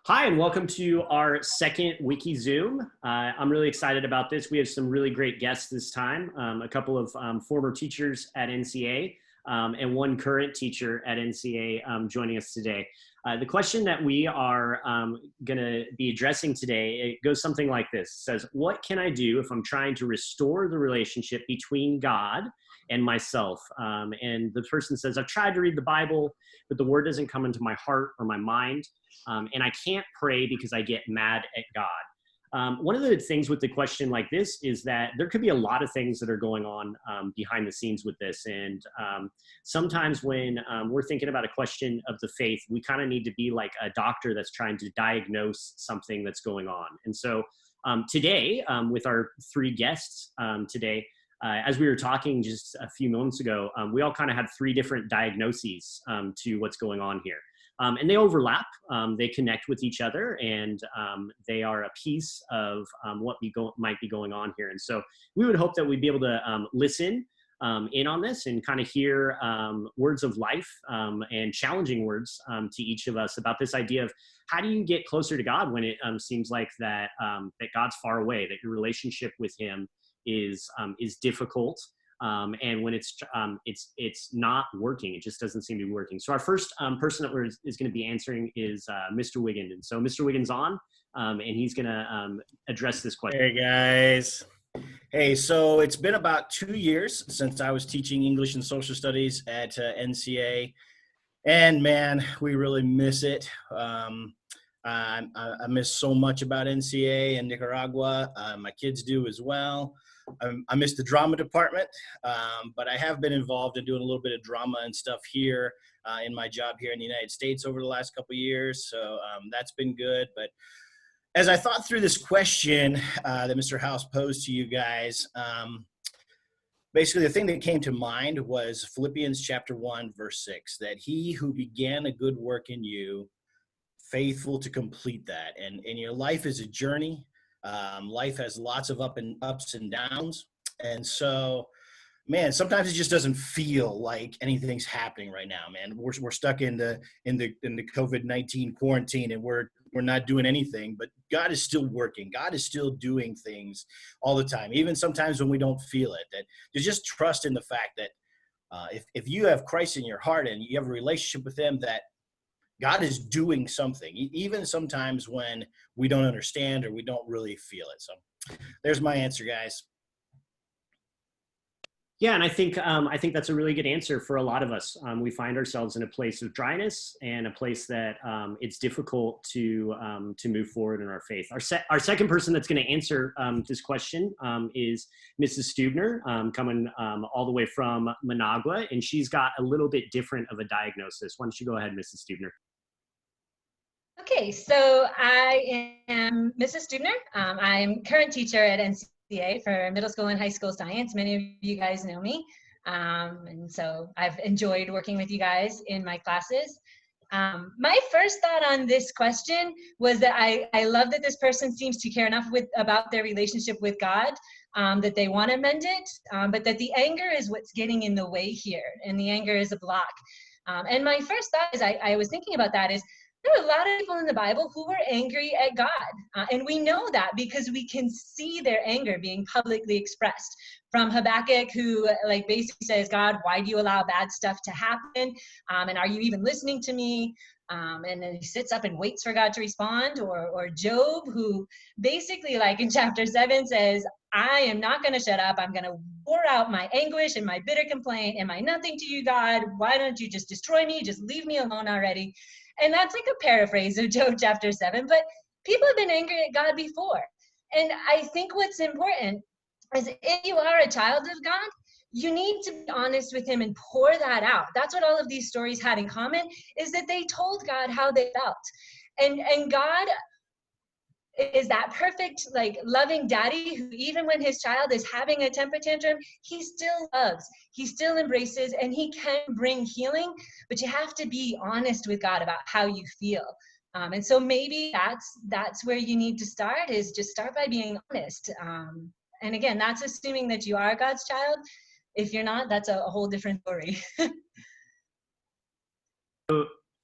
Hi, and welcome to our second WikiZoom. I'm really excited about this. We have some really great guests this time, a couple of former teachers at NCA and one current teacher at NCA joining us today. The question that we are going to be addressing today, it goes something like this. It says, what can I do if I'm trying to restore the relationship between God and myself? And the person says, I've tried to read the Bible, but the word doesn't come into my heart or my mind. And I can't pray because I get mad at God. One of the things with the question like this is that there could be a lot of things that are going on behind the scenes with this. And sometimes when we're thinking about a question of the faith, we kind of need to be like a doctor that's trying to diagnose something that's going on. And so today, with our three guests today, as we were talking just a few moments ago, we all kind of have three different diagnoses to what's going on here. And they overlap, they connect with each other, and they are a piece of what might be going on here. And so we would hope that we'd be able to listen in on this and kind of hear words of life and challenging words to each of us about this idea of how do you get closer to God when it seems like that God's far away, that your relationship with Him is difficult. And when it's not working, it just doesn't seem to be working. So our first person that is going to be answering is Mr. Weigand. And so Mr. Weigand's on, and he's going to address this question. Hey guys. Hey, so it's been about 2 years since I was teaching English and Social Studies at NCA, and man, we really miss it. I miss so much about NCA and Nicaragua. My kids do as well. I miss the drama department, but I have been involved in doing a little bit of drama and stuff here in my job here in the United States over the last couple of years. So that's been good. But as I thought through this question that Mr. House posed to you guys, basically the thing that came to mind was Philippians chapter 1, verse 6, that he who began a good work in you, faithful to complete that. And your life is a journey. Life has lots of ups and downs. And so, man, sometimes it just doesn't feel like anything's happening right now, man. We're stuck in the COVID-19 quarantine, and we're not doing anything, but God is still working. God is still doing things all the time, even sometimes when we don't feel it. That you just trust in the fact that if you have Christ in your heart and you have a relationship with Him, that God is doing something, even sometimes when we don't understand or we don't really feel it. So there's my answer, guys. Yeah, and I think that's a really good answer for a lot of us. We find ourselves in a place of dryness and a place that it's difficult to move forward in our faith. Our second person that's going to answer this question is Mrs. Stuebner, coming all the way from Managua, and she's got a little bit different of a diagnosis. Why don't you go ahead, Mrs. Stuebner? Okay, so I am Mrs. Stuebner. I'm current teacher at NCA for middle school and high school science. Many of you guys know me. And so I've enjoyed working with you guys in my classes. My first thought on this question was that I love that this person seems to care enough about their relationship with God that they want to mend it, but that the anger is what's getting in the way here, and the anger is a block. And my first thought is I was thinking about that is, there are a lot of people in the Bible who were angry at God. And we know that because we can see their anger being publicly expressed. From Habakkuk, who basically says, God, why do you allow bad stuff to happen? And are you even listening to me? And then he sits up and waits for God to respond. Or Job, who basically, in chapter 7, says, I am not going to shut up. I'm going to pour out my anguish and my bitter complaint. Am I nothing to you, God? Why don't you just destroy me? Just leave me alone already. And that's like a paraphrase of Job chapter 7. But people have been angry at God before. And I think what's important is if you are a child of God, you need to be honest with Him and pour that out. That's what all of these stories had in common, is that they told God how they felt. And God is that perfect, loving daddy who, even when his child is having a temper tantrum, he still loves, he still embraces, and he can bring healing, but you have to be honest with God about how you feel. And so maybe that's where you need to start, is just start by being honest. And again, that's assuming that you are God's child. If you're not, that's a whole different story.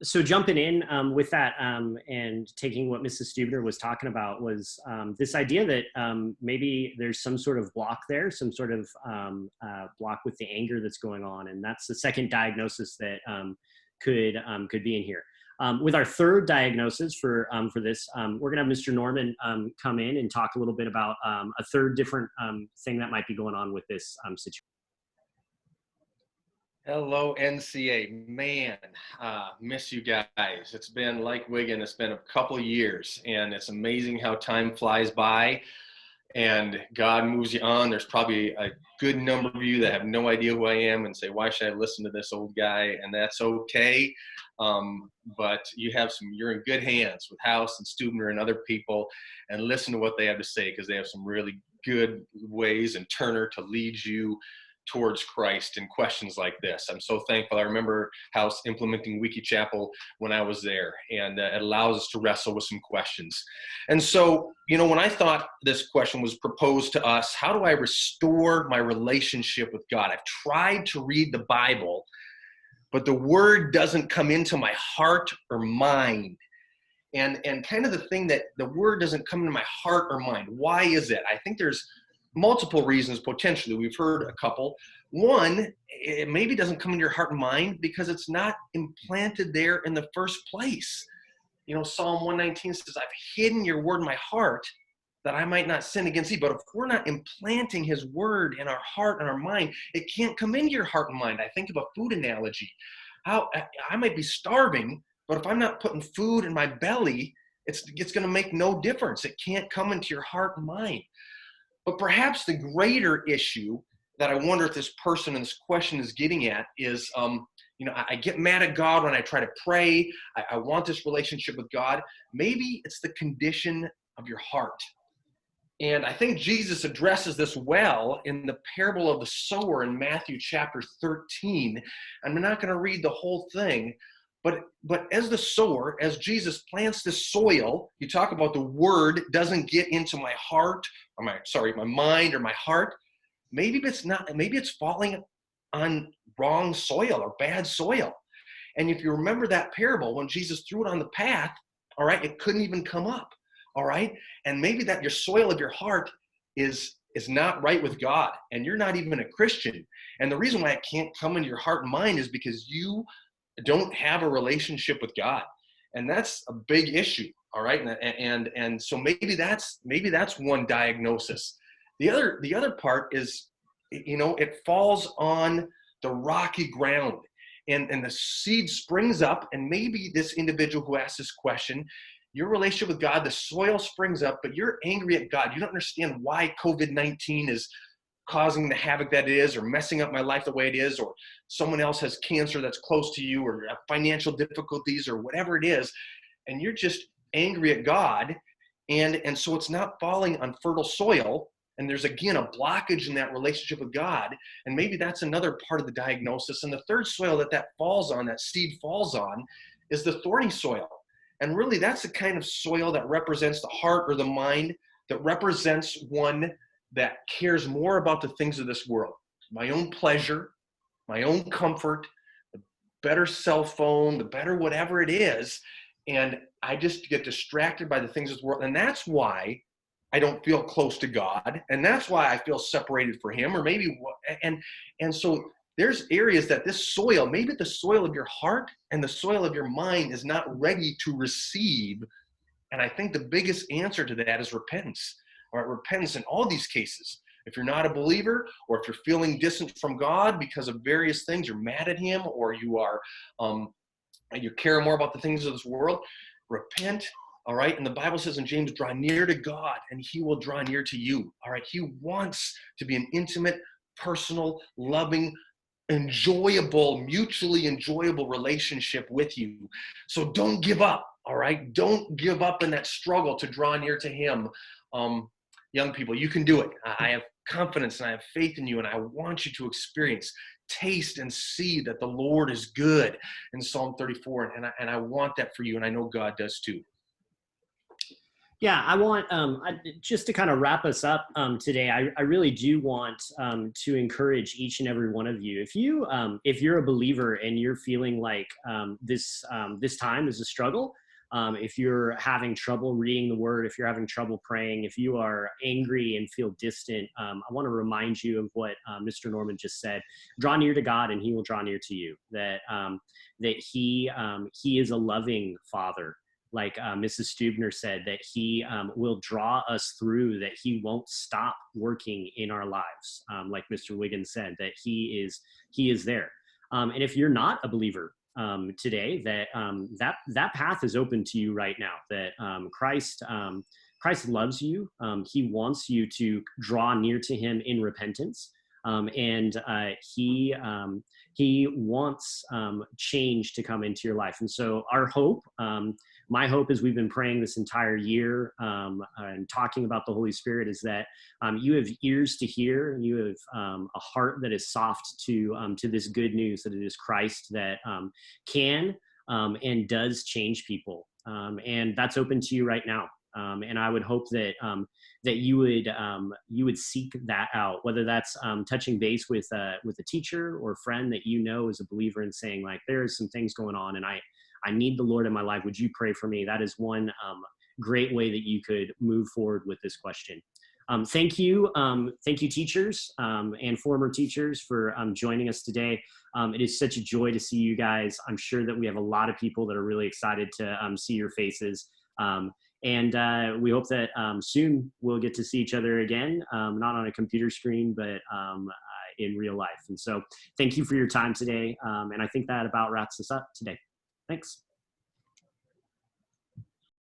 So jumping in with that and taking what Mrs. Stuebner was talking about was this idea that maybe there's some sort of block there, some sort of block with the anger that's going on, and that's the second diagnosis that could be in here. With our third diagnosis for this, we're gonna have Mr. Norman come in and talk a little bit about a third different thing that might be going on with this situation. Hello, NCA. Man, miss you guys. It's been like Weigand, it's been a couple of years, and it's amazing how time flies by and God moves you on. There's probably a good number of you that have no idea who I am and say, why should I listen to this old guy? And that's okay. But you're in good hands with House and Stuebner and other people, and listen to what they have to say, because they have some really good ways, and Turner, to lead you towards Christ in questions like this. I'm so thankful. I remember House implementing Wiki Chapel when I was there, and it allows us to wrestle with some questions. And so, when I thought this question was proposed to us, how do I restore my relationship with God? I've tried to read the Bible, but the word doesn't come into my heart or mind. And kind of the thing that the word doesn't come into my heart or mind. Why is it? I think there's multiple reasons potentially. We've heard a couple. One, it maybe doesn't come into your heart and mind because it's not implanted there in the first place. Psalm 119 says, I've hidden your word in my heart that I might not sin against thee. But if we're not implanting his word in our heart and our mind, it can't come into your heart and mind. I think of a food analogy. How I might be starving, but if I'm not putting food in my belly, it's going to make no difference. It can't come into your heart and mind. But perhaps the greater issue that I wonder if this person in this question is getting at is, I get mad at God when I try to pray. I want this relationship with God. Maybe it's the condition of your heart. And I think Jesus addresses this well in the parable of the sower in Matthew chapter 13. I'm not going to read the whole thing, but as the sower, as Jesus plants the soil, you talk about the word doesn't get into my heart, or my mind or my heart. Maybe it's falling on wrong soil or bad soil. And if you remember that parable, when Jesus threw it on the path, all right, it couldn't even come up. All right. And maybe that your soil of your heart is not right with God, and you're not even a Christian. And the reason why it can't come into your heart and mind is because you don't have a relationship with God. And that's a big issue. All right. And so maybe that's one diagnosis. The other part is, it falls on the rocky ground, and the seed springs up. And maybe this individual who asked this question, your relationship with God, the soil springs up, but you're angry at God. You don't understand why COVID-19 is causing the havoc that it is, or messing up my life the way it is, or someone else has cancer that's close to you, or financial difficulties, or whatever it is, and you're just angry at God, and so it's not falling on fertile soil, and there's again a blockage in that relationship with God, and maybe that's another part of the diagnosis. And the third soil that falls on, that seed falls on, is the thorny soil. And really that's the kind of soil that represents the heart or the mind, that represents one that cares more about the things of this world, my own pleasure, my own comfort, the better cell phone, the better whatever it is. And I just get distracted by the things of this world. And that's why I don't feel close to God. And that's why I feel separated from him, or maybe, and so there's areas that this soil, maybe the soil of your heart and the soil of your mind is not ready to receive. And I think the biggest answer to that is repentance. All right, repentance in all these cases. If you're not a believer, or if you're feeling distant from God because of various things, you're mad at him, or you are, you care more about the things of this world, repent. All right, and the Bible says in James, draw near to God and he will draw near to you. All right, he wants to be an intimate, personal, loving, enjoyable, mutually enjoyable relationship with you. So don't give up. All right, don't give up in that struggle to draw near to him. Young people, you can do it. I have confidence and I have faith in you, and I want you to experience, taste and see that the Lord is good in Psalm 34. And I want that for you, and I know God does too. Yeah, I want just to kind of wrap us up today. I really do want to encourage each and every one of you. If you're a believer and you're feeling like this time is a struggle, if you're having trouble reading the Word, if you're having trouble praying, if you are angry and feel distant, I want to remind you of what Mr. Norman just said. Draw near to God, and He will draw near to you. That He is a loving Father. Like Mrs. Stuebner said, that He will draw us through, that He won't stop working in our lives. Like Mr. Weigand said, that He is there. And if you're not a believer today, that path is open to you right now. That Christ loves you. He wants you to draw near to Him in repentance. And He wants change to come into your life. And so our hope, my hope, as we've been praying this entire year and talking about the Holy Spirit, is that you have ears to hear, and you have a heart that is soft to this good news, that it is Christ that can and does change people. And that's open to you right now. And I would hope that that you would seek that out, whether that's touching base with a teacher or a friend that you know is a believer and saying, like, there is some things going on, and I need the Lord in my life. Would you pray for me? That is one great way that you could move forward with this question. Thank you, teachers and former teachers, for joining us today. It is such a joy to see you guys. I'm sure that we have a lot of people that are really excited to see your faces. And we hope that soon we'll get to see each other again, not on a computer screen, but in real life. And so thank you for your time today. And I think that about wraps us up today. Thanks.